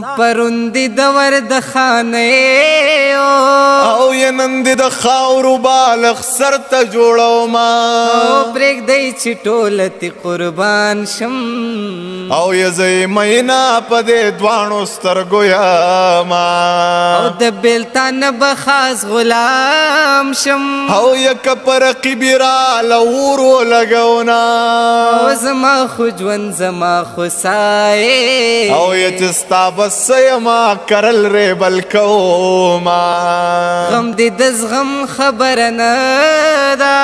پروندی دور د خانه او ینند د خاورو بالغ سر ته جوړو ما او پرېږ دی چې ټولتی قربان شم او یزی مینا په دې دواړو سترګو یما او د بیلتان به خاص غلام شم او یک پر رقیبی را لورو لګونا او زما خو ژوند زما خو سایې او یتستا بس یما کرل ری بل کوما غم دی د زغم خبره نه ده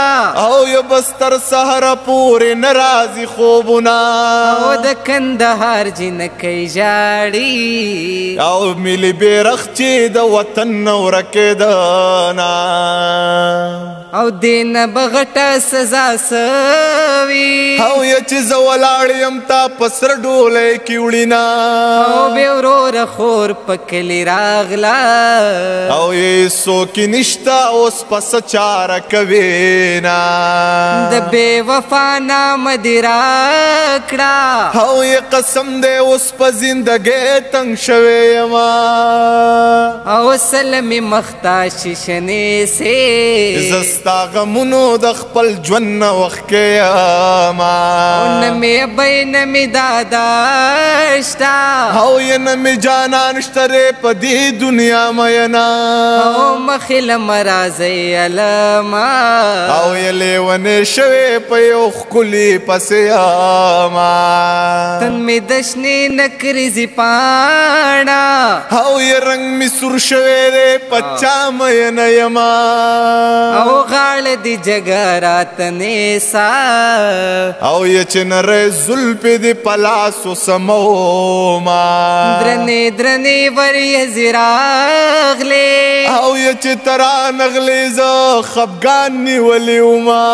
او ی بستر سحر پورې ناراضي خوبونه او د کندهار جنکۍ ژاړي او ملي بیرغ چې د وطن ورکېدنا او دین بغټه سزا سوي او ی چې زه ولاړ یم تا په سر ډولۍ کې وړینا او بې وروره خور په کلي راغله او یې څوک نشته اوس پس چاره کوینا د بې وفا نامه دې راکړه او یې قسم دی اوس په زندګۍ تنګ شوی یما او سلمې مخته شیشنې سې ستا غمونو د خپل ژوند نه وښکې یما او نه مې ابۍ نه مې دادا شته او یې نه مې جانان شته ری په دې دنیا مینا او مخې له مرازۍ علما او یې لیونې شوې په یو ښکلي پسې یما تن مې د شنې نکریزې پاڼه او یې رنګ مې سور شوی دی په چا مینا یما او غاړه دی جګه راته نیسا او یې چې نری زلفې دې په لاسو سموما درنې درنې وریځې راغلې او یې چې ته رانغلې زه خفګان نیولی وما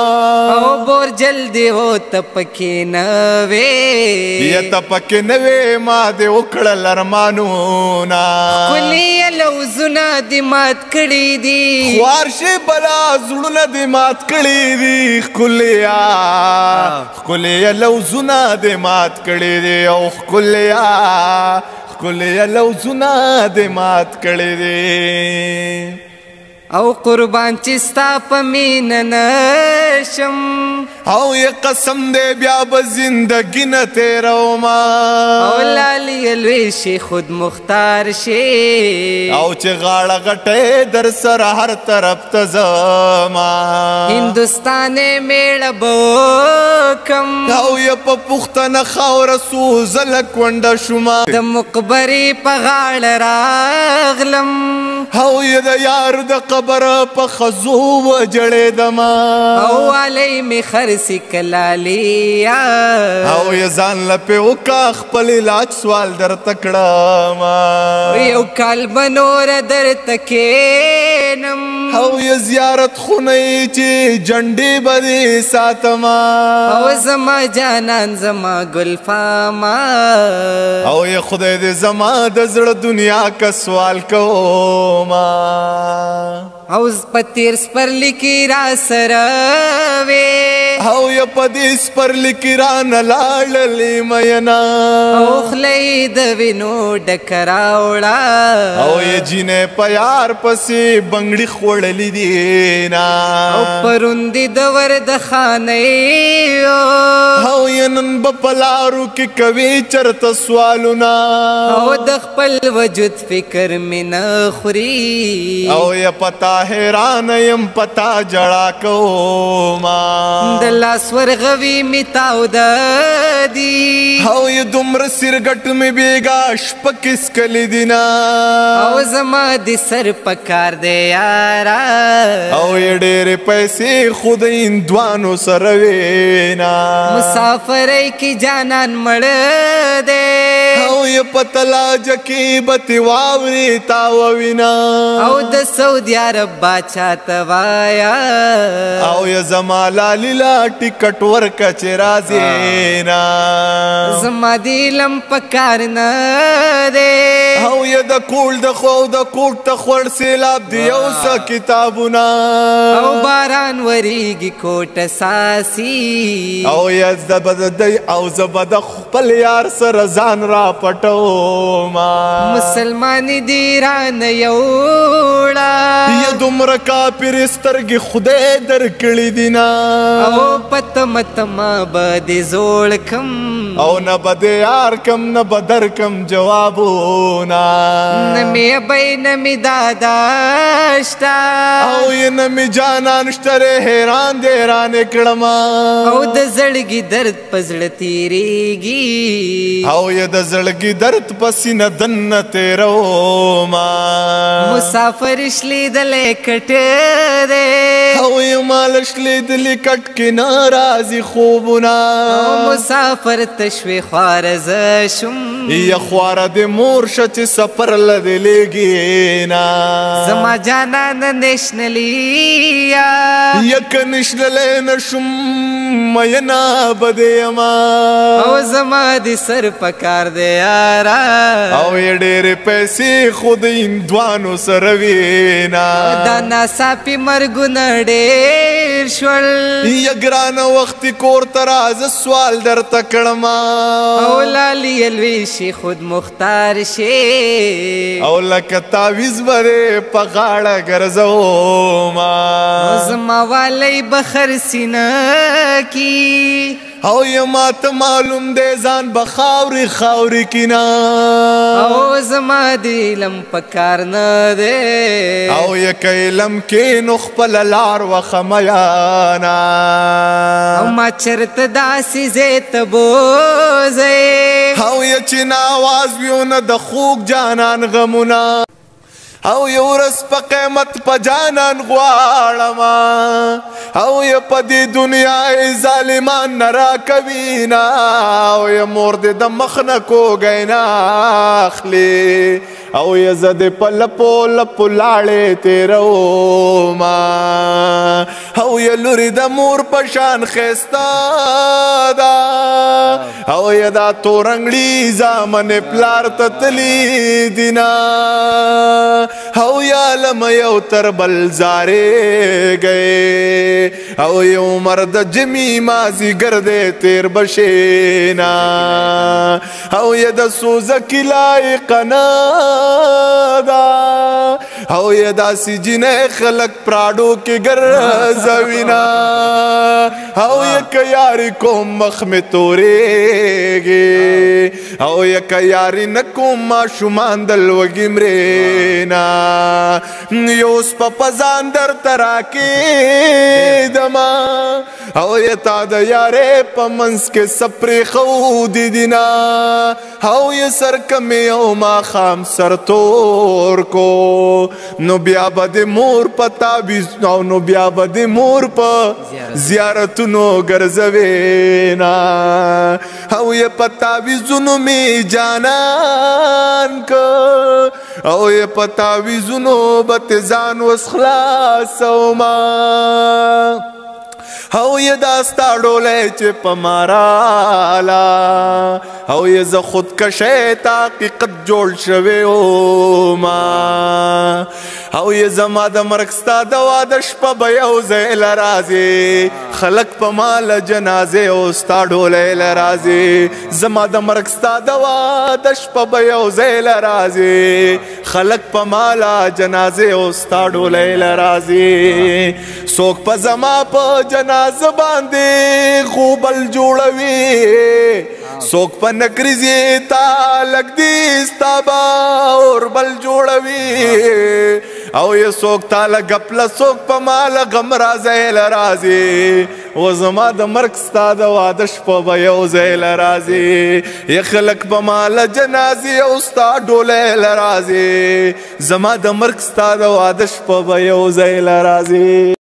او بورجل دې و ته پکې نه وې یا ته پکې نه وې ما دې وکړل ارمانونه ښکلي لوزونه دې مات کړي دي خوار شي بلا زړونه دې مات کړي دي ښکلي لوزونه دې مات کړي دي او ښکلي لوزونه دې مات کړي دي او قربان چې ستا په مینه نشم او یې قسم دی بیا به زندګي نه تېروما او لالي لوی شي خود مختار شي او چې غاړه غټې در سره هر طرف ته زما هندوستان میړه بوکم او یې په پښتنه خاوره سوزله کونډه شوما د مقبرې په غاړه راغلم او یې د یار د قبر په خزو وجړېدما او والی می خرسي کلالیا او یې ځان له پې وکړه خپل علاج سوال درته کړم یو کال به نوره درته کښېنم او یې زیارت خونې چې جنډې به دې ساتما او زما جانان زما ګلفاما او یې خدای دې زما د زړه دنیا که سوال کوما او په تیر سپرلي کې را سره وې او یې په دې سپرلي کې رانه لاړلې مینا او خولۍ د وینو ډکه راوړه او یې جینې په یار پسې بنګړي خوړلې دي نا او پروندې د ور د خانې او یې نن به په لارو کې کوي چرته سوالونه او د خپل وجود فکر مې نه خوري او یې پتا حیران یم پتا جړا کوما د لاس ورغوي مې تاوده دي او یې دومره سرګټ مې بېګا شپه کسکلې دي نا او زما د سر په کار دی یاره او یې ډېرې پیسې خو د هندوانو سره وې نا مسافرۍ کې جانان مړه دی او یې په تلاجه کې به تې واورې تاووینا او د سعودي عرب باچا ته وایا او یې زما لالي لا ټکټ ورکه چې راځې نا زما د علم په کار نه دی او یې د کول د خو او د کوټ ته خوړ سیلاب دی یو څه کتابونه او باران وریږي کوټه ساسي او یې زه به د دی او زه به د خپل یار سره ځان را پټوما مسلمانی دی ران یوڑا یا دومره کافر سترګې خدای درکړي دي نه او پتم تما بد زوړ کم او نه به د یار کم نه به در کم جوابونه نمی ابی نمی دادا شتا او یې نه مې جانان شته حیران دی رانې کړمه او د زړګي درد په زړه تېرېږي او یې د زړګي درد په سینه دننه تېرومه مسافر شلیدلی کټ دی او یې مال شلیدلي کټ کې نه راځي خوبونه مسافر تشوي خواره زه شم یا خواره د مور شه چې سفر له دې لېږي نه زما جانان نشنلیا یک نشنلی نشم مینا به دې یمه او زما د سر په کار دی یاره او یې ډېرې پیسې خو د هندوانو سره وي نه دا ناڅاپي مرګونه ډېر شول یا ګرانه وختي کور ته راځه سوال درته کړم او لالي الوي شي خود مختار شي او لکه تعویز برې په غاړه ګرځوما زما والی بخر سینه کی او یا ماته معلوم دی ځان به خاورې خاورې کینا او زما د علم په کار نه دی او یا که علم کې نو خپله لار وښه میانا او ما چرته داسې ځای ته بوځئ او یا چې نه آواز وي نه د خوږ جانان غمونه او یو ورځ په قیمت په جانان غواړم او یا په دې دنیا ظالمان نه راکوي نه او یا مور دې د مخ نه کوږی نه اخلي او یا زه دې په لپو لپو لاړې تېرومه او یا لورې د مور په شان ښایسته ده او یا دا تورنګړي زامنې پلار ته تلي دي نه او یا لم یو تر بل زارېږئ او یو مرد جمی مازیګر دی تېر بشینا او یا د سوزکي لایقه نه ده او یا داسې جینۍ خلک پراډو کې ګرځوینه او یا که یاري کوم مخ مې تورېږي او یا که یاري نه کوم ماشومان د لوږې مرېنه یو سپه په ځان درته راکېدمه او یا تا د یارې په منځ کې څه پرېښودي دي نه او یا سر کمې او ماښام سر تور کو نو بیا به د مور په تعویض او نو بیا به د مور په زیارتونو ګرځوې نه او یا په تعویضونو مې جانان که او یا په تعویضونو به ته ځان وس خلاصومه او یا دا ستا ډولی چې په ما راله او یا زه خودکشی ته حقیقت جوړ شوی وما او یا زما د مرګ ستا د واده شپه به یو ځای له راځې خلک په ما له جنازې او ستا ډولی له راځې زما د مرګ ستا د واده شپه به یو ځای له راځې خلک په ما له جنازې او ستا ډولی له راځې څوک په زما په جنازه باندې خوبل جوړوي څوک په نکریزې تا لږ دي ستا به اوربل جوړوي او یا څوک تا له ګپله څوک په ما له غم راځی له راځي و زما د مرګ ستا د واده شپه به یو ځای له راځي یا خلک په ما له جنازې او ستا ډولی له راځي زما د مرګ ستا د واده شپه به یو ځای له راځي